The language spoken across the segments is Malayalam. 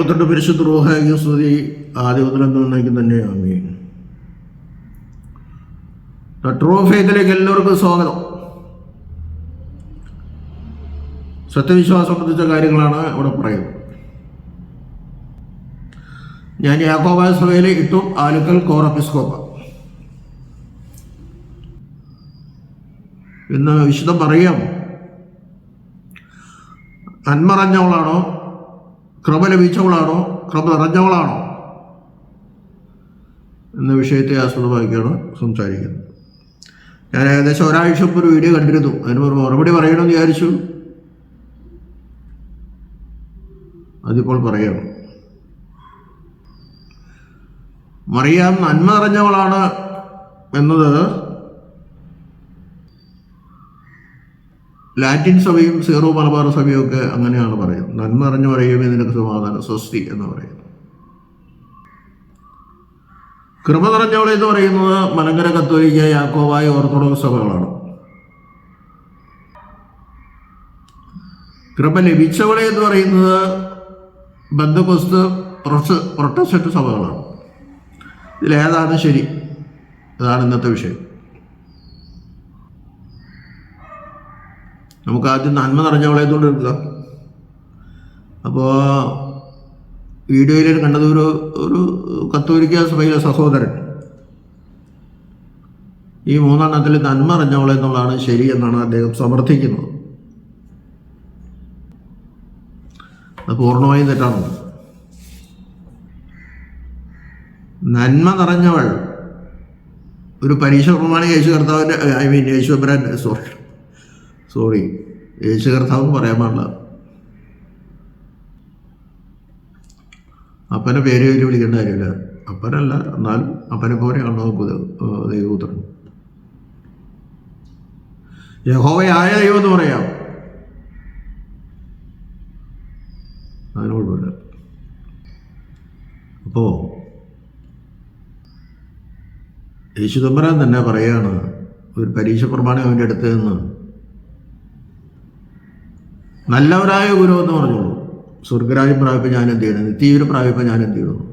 പുത്രന്റെ പരിശുദ്ധ റൂഹായിക്ക് സ്തുതി ആദ്യ മുതലെന്നേക്കും തന്നെ ആമേൻ. ട്രൂ ഫെയ്ത്തിലേക്ക് എല്ലാവർക്കും സ്വാഗതം. സത്യവിശ്വാസം സംബന്ധിച്ച കാര്യങ്ങളാണ് ഇവിടെ പറയുന്നത്. ഞാൻ യാക്കോബായ സഭയിലെ ഇട്ടു ആലുക്കൽ കോറപ്പിസ്കോപ്പ. ഇന്ന് വിശുദ്ധം പറയാം, നന്മ നിറഞ്ഞവളാണോ, കൃപ ലഭിച്ചവളാണോ, കൃപ നിറഞ്ഞവളാണോ എന്ന വിഷയത്തെ ആസ്പദമാക്കിയാണ് സംസാരിക്കുന്നത്. ഞാൻ ഏകദേശം ഒരാഴ്ച മുമ്പ് ഒരു വീഡിയോ കണ്ടിരുന്നു. അതിന് മറുപടി പറയണമെന്ന് വിചാരിച്ചു. അതിപ്പോൾ പറയണം. മറിയാം നന്മ നിറഞ്ഞവളാണ് എന്നത് ലാറ്റിൻ സഭയും സീറോ മലബാർ സഭയും ഒക്കെ അങ്ങനെയാണ് പറയുന്നത്. നന്മ നിറഞ്ഞു പറയുമ്പോൾ നിനക്ക് സമാധാനം, സ്വസ്തി എന്ന് പറയുന്നു. കൃപ നിറഞ്ഞവളെ എന്ന് പറയുന്നത് മലങ്കര കത്തോലിക്ക, യാക്കോബായ, ഓർത്തഡോക്സ് സഭകളാണ്. കൃപ ലഭിച്ചവളെ എന്ന് പറയുന്നത് ബന്ധുക്കോസ്ത്, പ്രൊട്ടസ്റ്റന്റ് സഭകളാണ്. ഇതിലേതാണ് ശരി? അതാണ് ഇന്നത്തെ വിഷയം. നമുക്ക് ആദ്യം നന്മ നിറഞ്ഞവളെ കൊണ്ടെടുക്കുക. അപ്പോൾ വീഡിയോയിൽ കണ്ടത് ഒരു കത്തോലിക്ക സഭയിലെ സഹോദരൻ ഈ മൂന്നെണ്ണത്തിൽ നന്മ നിറഞ്ഞവളെ എന്നുള്ളതാണ് ശരി എന്നാണ് അദ്ദേഹം സമർത്ഥിക്കുന്നത്. അത് പൂർണ്ണമായും തെറ്റാണ്. നന്മ നിറഞ്ഞവൾ ഒരു പരീക്ഷ പ്രമാണം യേശു കർത്താവിൻ്റെ യേശുബ്രാൻ സോറി യേശു കർത്താവ് പറയാൻ പാടില്ല. അപ്പനെ പേര് പേര് വിളിക്കേണ്ട കാര്യമില്ല. അപ്പനല്ല, എന്നാലും അപ്പനെ പോലെയാണോ ദൈവപുത്രൻ. യഹോവയായ ദൈവം എന്ന് പറയാം, അതിന് കുഴപ്പമില്ല. അപ്പോൾ യേശു തമ്പുരാൻ തന്നെ പറയാണ്, ഒരു പരീക്ഷ പ്രമാണം അവൻ്റെ അടുത്ത് നിന്ന് നല്ലവരായ ഗുരു എന്ന് പറഞ്ഞോളൂ, സ്വർഗരാജ്യം പ്രാപിപ്പം ഞാൻ എന്ത് ചെയ്യണം, നിത്യജീവൻ പ്രാപിപ്പം ഞാൻ എന്ത് ചെയ്യണം?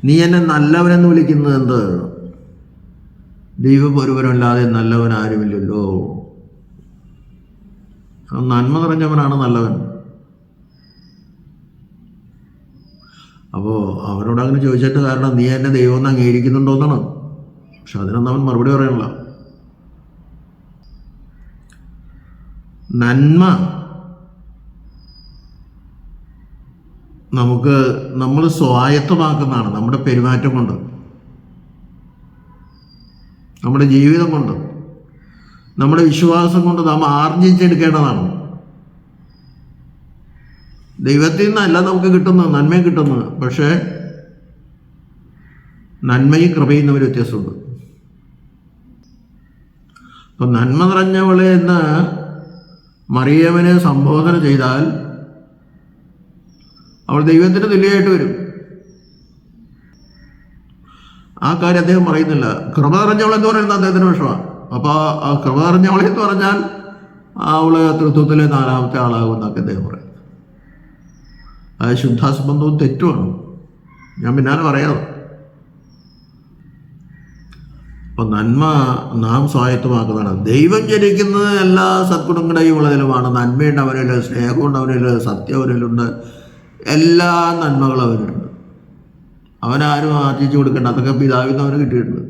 നീ എന്നെ നല്ലവനെന്ന് വിളിക്കുന്നത് എന്ത്? ദൈവം ഒരുവനല്ലാതെ നല്ലവൻ ആരുമില്ലല്ലോ. നന്മ നിറഞ്ഞവനാണ് നല്ലവൻ. അപ്പോൾ അവനോട് അങ്ങനെ ചോദിച്ചിട്ട് കാരണം നീ എന്നെ ദൈവം എന്ന് അംഗീകരിക്കുന്നുണ്ടോന്നാണ്. പക്ഷെ അതിനൊന്നും അവൻ മറുപടി പറയണില്ല. നന്മ നമ്മൾ സ്വായത്തമാക്കുന്നതാണ്. നമ്മുടെ പെരുമാറ്റം കൊണ്ട്, നമ്മുടെ ജീവിതം കൊണ്ട്, നമ്മുടെ വിശ്വാസം കൊണ്ട് നാം ആർജിച്ചെടുക്കേണ്ടതാണ്. ദൈവത്തിൽ നിന്നല്ല നമുക്ക് കിട്ടുന്നത്, നന്മയും കിട്ടുന്നത്. പക്ഷേ നന്മയും കൃപയും തമ്മിൽ വ്യത്യാസമുണ്ട്. അപ്പം നന്മ നിറഞ്ഞവളെ എന്ന് മറിയവനെ സംബോധന ചെയ്താൽ അവൾ ദൈവത്തിന് തുല്യമായിട്ട് വരും. ആ കാര്യം അദ്ദേഹം പറയുന്നില്ല. കൃപ നിറഞ്ഞവളെന്ന് പറയുന്നത് അദ്ദേഹത്തിന് വിഷമാണ്. അപ്പോൾ ആ കൃപ നിറഞ്ഞവളെന്ന് പറഞ്ഞാൽ അവള് തൃത്വത്തിലെ നാലാമത്തെ ആളാകും എന്നൊക്കെ അദ്ദേഹം പറയും. അത് ശുദ്ധാസംബന്ധവും തെറ്റുമാണ്. ഞാൻ പിന്നാലെ പറയാതെ. അപ്പം നന്മ നാം സ്വായത്തമാക്കുന്നതാണ്. ദൈവം ജനിക്കുന്നത് എല്ലാ സദ്ഗുണങ്ങളുടെയും ഉള്ളതിലുമാണ്. നന്മയുണ്ട് അവനിൽ, സ്നേഹമുണ്ട് അവനിൽ, സത്യം അവനിലുണ്ട്, എല്ലാ നന്മകളും അവനുണ്ട്. അവനാരും ആർജിച്ചു കൊടുക്കേണ്ട, അതൊക്കെ പിതാവിൽ നിന്ന് അവന് കിട്ടിയിട്ടുണ്ട്.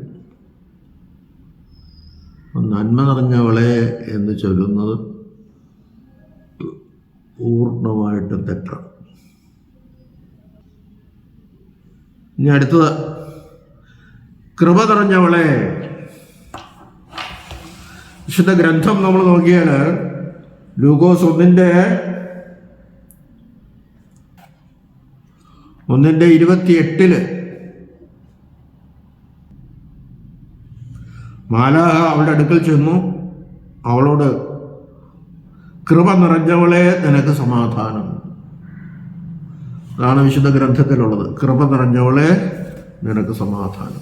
നന്മ നിറഞ്ഞവളെ എന്ന് ചൊല്ലുന്നത് പൂർണ്ണമായിട്ടും തെറ്റാണ്. ഇനി അടുത്തത് കൃപ നിറഞ്ഞവളെ. വിശുദ്ധ ഗ്രന്ഥം നമ്മൾ നോക്കിയാൽ ലൂക്കോസ് 1:28 മാലാഖ അവളുടെ അടുക്കൽ ചെന്നു, അവളോട് കൃപ നിറഞ്ഞവളെ നിനക്ക് സമാധാനം. അതാണ് വിശുദ്ധ ഗ്രന്ഥത്തിലുള്ളത്. കൃപ നിറഞ്ഞവളെ നിനക്ക് സമാധാനം.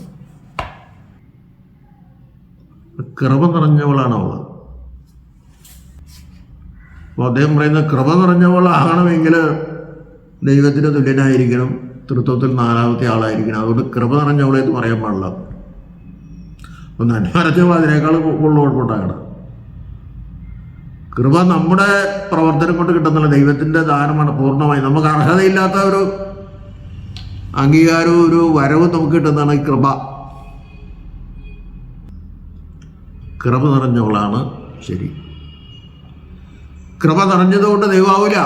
കൃപ നിറഞ്ഞവളാണ് അവൾ. അപ്പോൾ അദ്ദേഹം പറയുന്ന കൃപ നിറഞ്ഞവളാകണമെങ്കിൽ ദൈവത്തിന് തുല്യനായിരിക്കണം, തൃത്വത്തിൽ നാലാമത്തെ ആളായിരിക്കണം. അതുകൊണ്ട് കൃപ നിറഞ്ഞവളെ എന്ന് പറയാൻ പാടില്ല. അപ്പം നന്മ നിറഞ്ഞവൾ അതിനേക്കാൾ കൂടുതൽ കുഴപ്പമുണ്ടാകണം. കൃപ നമ്മുടെ പ്രവർത്തനം കൊണ്ട് കിട്ടുന്നില്ല, ദൈവത്തിൻ്റെ ദാനമാണ് പൂർണ്ണമായി. നമുക്ക് അർഹതയില്ലാത്ത ഒരു അംഗീകാരവും ഒരു വരവും നമുക്ക് കിട്ടുന്നതാണ് ഈ കൃപ. കൃപ നിറഞ്ഞവളാണ് ശരി. കൃപ നിറഞ്ഞതുകൊണ്ട് ദൈവമാവില്ല.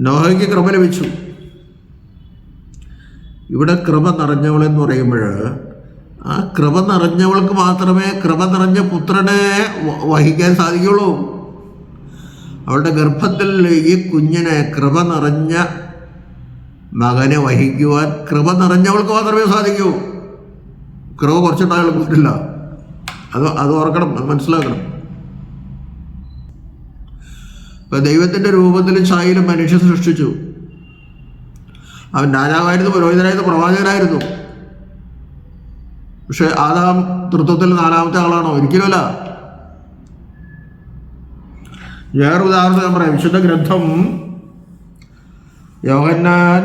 നോഹയ്ക്ക് കൃപ ലഭിച്ചു. ഇവിടെ കൃപ നിറഞ്ഞവളെന്ന് പറയുമ്പോൾ ആ കൃപ നിറഞ്ഞവൾക്ക് മാത്രമേ കൃപ നിറഞ്ഞ പുത്രനെ വഹിക്കാൻ സാധിക്കുള്ളൂ. അവളുടെ ഗർഭത്തിൽ ഈ കുഞ്ഞിനെ, കൃപ നിറഞ്ഞ മകനെ വഹിക്കുവാൻ കൃപ നിറഞ്ഞവൾക്ക് മാത്രമേ സാധിക്കൂ. കൃപ കുറച്ചിട്ടാൾക്ക് പറ്റില്ല. അത് ഓർക്കണം, അത് മനസ്സിലാക്കണം. ഇപ്പം ദൈവത്തിൻ്റെ രൂപത്തിലും ഛായയിലും മനുഷ്യൻ സൃഷ്ടിച്ചു. അവൻ രാജാവായിരുന്നു, പുരോഹിതനായിരുന്നു, പ്രവാചകനായിരുന്നു. പക്ഷെ ആദാം തൃത്വത്തിൽ നാലാമത്തെ ആളാണോ? ഒരിക്കലുമല്ല. വേറെ ഉദാഹരണം ഞാൻ പറയാം. വിശുദ്ധ ഗ്രന്ഥം യോഹന്നാൻ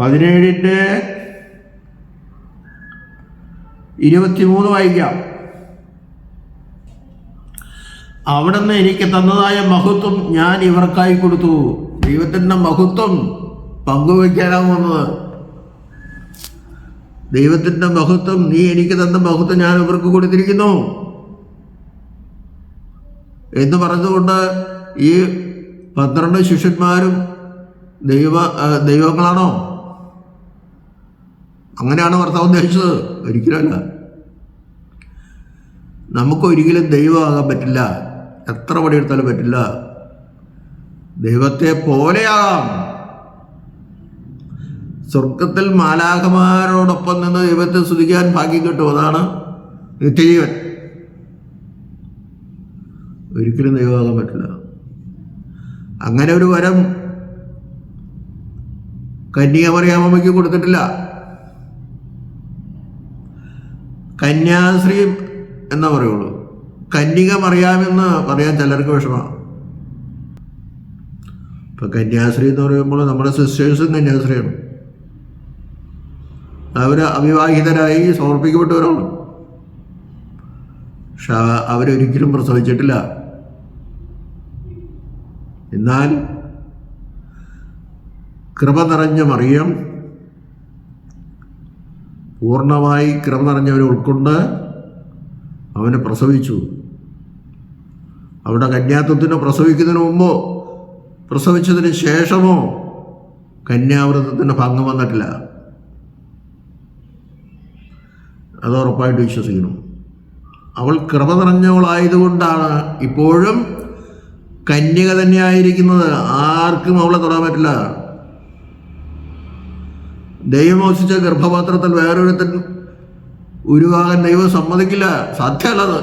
17:23 വായിക്കാം. അവിടുന്ന് എനിക്ക് തന്നതായ മഹത്വം ഞാൻ ഇവർക്കായി കൊടുത്തു. ദൈവത്തിൻ്റെ മഹത്വം പങ്കുവയ്ക്കാനാണ് വന്നത്. ദൈവത്തിൻ്റെ മഹത്വം, നീ എനിക്ക് തന്ന മഹത്വം ഞാൻ ഇവർക്ക് കൊടുത്തിരിക്കുന്നു എന്ന് പറഞ്ഞുകൊണ്ട് ഈ 12 ശിഷ്യന്മാരും ദൈവങ്ങളാണോ? അങ്ങനെയാണ് ഭർത്താവ് ഉദ്ദേശിച്ചത്? ഒരിക്കലുമല്ല. നമുക്കൊരിക്കലും ദൈവമാകാൻ പറ്റില്ല. എത്ര പണിയെടുത്താലും പറ്റില്ല. ദൈവത്തെ പോലെയാകാം. സ്വർഗത്തിൽ മാലാഖമാരോടൊപ്പം നിന്ന് ദൈവത്തെ സ്തുതിക്കാൻ ഭാഗ്യം കിട്ടും. അതാണ് നിത്യജീവൻ. ഒരിക്കലും ദൈവമാകാൻ പറ്റില്ല. അങ്ങനെ ഒരു വരം കന്യാമറിയാമ്മയ്ക്ക് കൊടുത്തിട്ടില്ല. കന്യാശ്രീ എന്നാ പറയുള്ളൂ. കന്യക മറിയാമെന്ന് പറയാൻ ചിലർക്ക് വിഷമമാണ്. ഇപ്പം കന്യാശ്രീ എന്ന് പറയുമ്പോൾ നമ്മുടെ സിസ്റ്റേഴ്സും കന്യാശ്രീയാണ്. അവർ അവിവാഹിതരായി സമർപ്പിക്കപ്പെട്ടവരാണ്. പക്ഷെ അവരൊരിക്കലും പ്രസവിച്ചിട്ടില്ല. എന്നാൽ കൃപ നിറഞ്ഞ മറിയം പൂർണ്ണമായി കൃപ നിറഞ്ഞവരെ ഉൾക്കൊണ്ട് അവനെ പ്രസവിച്ചു. അവിടെ കന്യാത്വത്തിന് പ്രസവിക്കുന്നതിന് മുമ്പോ പ്രസവിച്ചതിന് ശേഷമോ കന്യാവ്രതത്തിന് ഭംഗം വന്നിട്ടില്ല. അത് ഉറപ്പായിട്ട് വിശ്വസിക്കണം. അവൾ കൃപ നിറഞ്ഞവളായതുകൊണ്ടാണ് ഇപ്പോഴും കന്യക തന്നെയായിരിക്കുന്നത്. ആർക്കും അവളെ തൊടാൻ പറ്റില്ല. ദൈവം മോഷിച്ച ഗർഭപാത്രത്തിൽ വേറൊരുത്തൻ ഉരുവാകാൻ ദൈവം സമ്മതിക്കില്ല. സാധ്യമല്ലത്.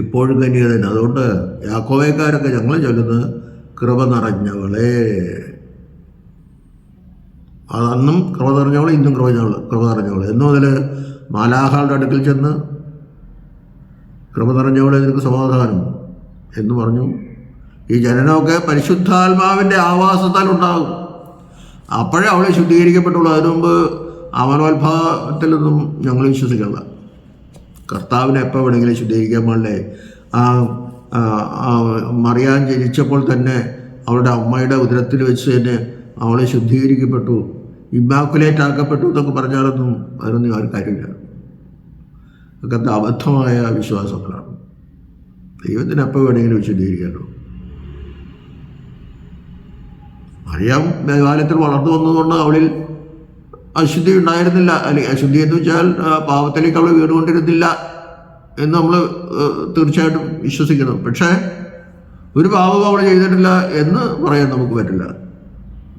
ഇപ്പോഴും കന്യക തന്നെ. അതുകൊണ്ട് യാക്കോബക്കാരൊക്കെ ഞങ്ങൾ ചൊല്ലുന്നത് കൃപ നിറഞ്ഞവളെ. അതന്നും കൃപ നിറഞ്ഞവളെ, ഇന്നും കൃപ നിറഞ്ഞവളെ. എന്നു മുതൽ മാലാഖകളുടെ അടുക്കൽ ചെന്ന് കൃപ നിറഞ്ഞവളെ നിനക്ക് സമാധാനം എന്ന് പറഞ്ഞു. ഈ ജനനമൊക്കെ പരിശുദ്ധാത്മാവിൻ്റെ ആവാസത്താൽ ഉണ്ടാകും. അപ്പോഴേ അവളെ ശുദ്ധീകരിക്കപ്പെട്ടുള്ളൂ. അതിനു മുമ്പ് അവനോത്ഭാവത്തിലൊന്നും ഞങ്ങൾ വിശ്വസിക്കണ്ട. കർത്താവിനെ എപ്പോൾ വേണമെങ്കിലും ശുദ്ധീകരിക്കാൻ പാടില്ലേ? മറിയാൻ ജനിച്ചപ്പോൾ തന്നെ അവളുടെ അമ്മയുടെ ഉദരത്തിൽ വെച്ച് തന്നെ അവളെ ശുദ്ധീകരിക്കപ്പെട്ടു, ഇമ്മാക്കുലേറ്റ് ആക്കപ്പെട്ടു എന്നൊക്കെ പറഞ്ഞാലൊന്നും അതിനൊന്നും ഒരു കാര്യമില്ല. അതൊക്കെ അബദ്ധമായ വിശ്വാസങ്ങളാണ്. ദൈവത്തിന് എപ്പോൾ വേണമെങ്കിലും ശുദ്ധീകരിക്കാനോ. മറിയാം ദേവാലയത്തിൽ വളർന്നു വന്നതുകൊണ്ട് അവളിൽ അശുദ്ധി ഉണ്ടായിരുന്നില്ല. അല്ലെങ്കിൽ അശുദ്ധി എന്ന് വെച്ചാൽ പാപത്തിലേക്ക് അവൾ വീണുകൊണ്ടിരുന്നില്ല എന്ന് നമ്മൾ തീർച്ചയായിട്ടും വിശ്വസിക്കണം. പക്ഷേ ഒരു പാപം അവൾ ചെയ്തിട്ടില്ല എന്ന് പറയാൻ നമുക്ക് പറ്റില്ല.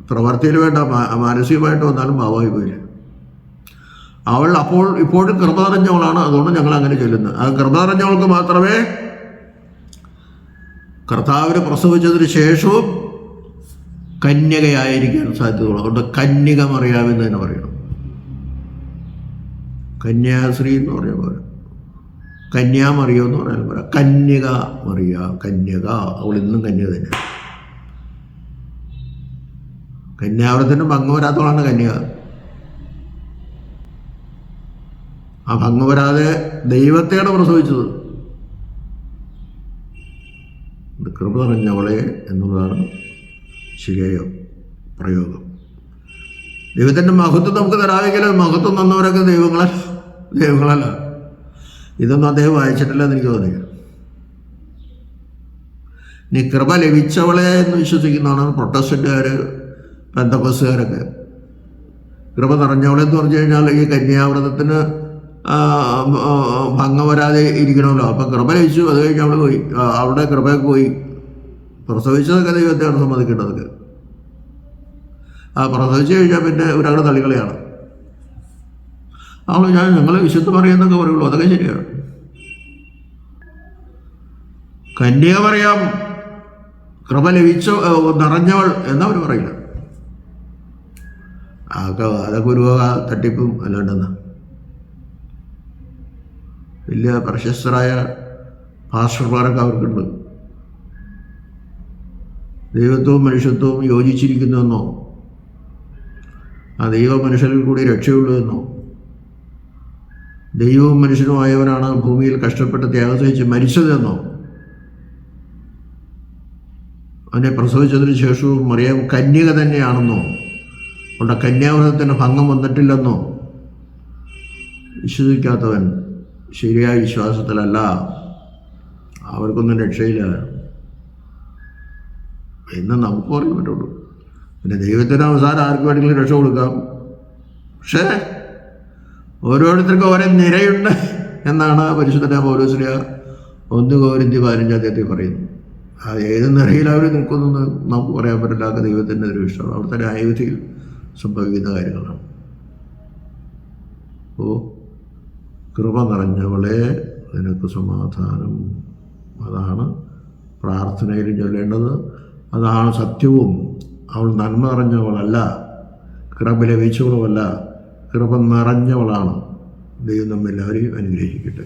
പ്രവർത്തിയിൽ വേണ്ട, മാനസികമായിട്ട് വന്നാലും പാപമായി പോയില്ല. അവൾ ഇപ്പോഴും കൃപ നിറഞ്ഞവളാണ്. അതുകൊണ്ട് ഞങ്ങൾ അങ്ങനെ ചൊല്ലുന്നത്. ആ കൃപ നിറഞ്ഞവൾക്ക് മാത്രമേ കർത്താവിനെ പ്രസവിച്ചതിന് ശേഷവും കന്യകയായിരിക്കാൻ സാധ്യതയുള്ളൂ. അതുകൊണ്ട് കന്യക മറിയാമെന്ന് തന്നെ പറയണം. കന്യാശ്രീ എന്ന് പറയാൻ പോലെ. കന്യാമറിയോ എന്ന് പറയാൻ പറയാം, കന്യക മറിയ, കന്യക, അവൾ ഇന്നും കന്യക തന്നെ. കന്യാവ്രതത്തിന് ഭംഗം വരാത്തവളാണ് കന്യക. ആ ഭംഗം വരാതെ ദൈവത്തെയാണ് പ്രസവിച്ചത്. കൃപ നിറഞ്ഞവളെ എന്നുള്ളതാണ് ശരിയായ പ്രയോഗം. ദൈവത്തിൻ്റെ മഹത്വം നമുക്ക് തരാമെങ്കിലും മഹത്വം തന്നവരൊക്കെ ദൈവങ്ങളല്ല. ഇതൊന്നും അദ്ദേഹം വായിച്ചിട്ടില്ല എന്ന് എനിക്ക് തോന്നി. ഇനി കൃപ ലഭിച്ചവളെ എന്ന് വിശ്വസിക്കുന്നതാണ് പ്രൊട്ടസ്റ്റന്റുകാർ, പെന്തക്കോസ്തുകാരൊക്കെ. കൃപ നിറഞ്ഞവളെ എന്ന് പറഞ്ഞു കഴിഞ്ഞാൽ ഈ കന്യാവ്രതത്തിന് ഭംഗം വരാതെ ഇരിക്കണമല്ലോ. അപ്പം കൃപ ലഭിച്ചു, അത് കഴിഞ്ഞ് അവൾ പോയി, അവിടെ കൃപയൊക്കെ പോയി. പ്രസവിച്ചതൊക്കെ ദൈവത്തെയാണ് സമ്മതിക്കേണ്ടതൊക്കെ. പ്രസവിച്ചു കഴിഞ്ഞാൽ പിന്നെ ഒരാളുടെ തള്ളിക്കളിയാണ്. അവൾ ഞങ്ങൾ വിശുദ്ധ പറയുന്നൊക്കെ പറയുള്ളൂ, അതൊക്കെ ശരിയാണ്. കന്യക പറയാം, കൃപ ലഭിച്ച നിറഞ്ഞവൾ എന്നവർ പറയില്ല. അതൊക്കെ ഒരു വക തട്ടിപ്പും അല്ലാണ്ടെന്നാ. വലിയ പ്രശസ്തരായ പാസ്റ്റർമാരൊക്കെ അവർക്കുണ്ട്. ദൈവത്വവും മനുഷ്യത്വവും യോജിച്ചിരിക്കുന്നുവെന്നോ, ആ ദൈവ മനുഷ്യരിൽ കൂടി രക്ഷയുള്ളൂ എന്നോ, ദൈവവും മനുഷ്യനുമായവനാണ് ഭൂമിയിൽ കഷ്ടപ്പെട്ട് ത്യാഗം സഹിച്ച് മരിച്ചതെന്നോ, അവനെ പ്രസവിച്ചതിന് ശേഷവും മറിയാം കന്യക തന്നെയാണെന്നോ, അവിടെ കന്യാവ്രതത്തിന് ഭംഗം വന്നിട്ടില്ലെന്നോ വിശ്വസിക്കാത്തവൻ ശരിയായ വിശ്വാസത്തിലല്ല. അവർക്കൊന്നും രക്ഷയില്ല എന്ന് നമുക്ക് പറയാൻ പറ്റുള്ളൂ. പിന്നെ ദൈവത്തിന് അവസാനം ആർക്ക് വേണമെങ്കിലും രക്ഷ കൊടുക്കാം. പക്ഷേ ഓരോരുത്തർക്കും ഓരോ നിരയുണ്ട് എന്നാണ് പരിശുദ്ധനായ പൗലോസ്ലീഹ 1 കൊരിന്ത്യർ 15 പറയുന്നത്. അത് ഏത് നിരയിൽ അവർ നിൽക്കുന്നെന്ന് നമുക്ക് പറയാൻ പറ്റില്ല. ദൈവത്തിൻ്റെ ഒരു ഇഷ്ടമാണ്. അവിടുത്തെ ന്യായവിധിയിൽ സംഭവിക്കുന്ന കാര്യങ്ങളാണ്. കൃപ നിറഞ്ഞവളെ നിനക്ക് സമാധാനം, അതാണ് പ്രാർത്ഥനയിൽ ചൊല്ലേണ്ടത്. അതാണ് സത്യവും. അവൾ നന്മ നിറഞ്ഞവളല്ല, കൃപ ലഭിച്ചവളുമല്ല, കൃപ നിറഞ്ഞവളാണ്. ദൈവം നമ്മെല്ലാവരെയും അനുഗ്രഹിക്കട്ടെ.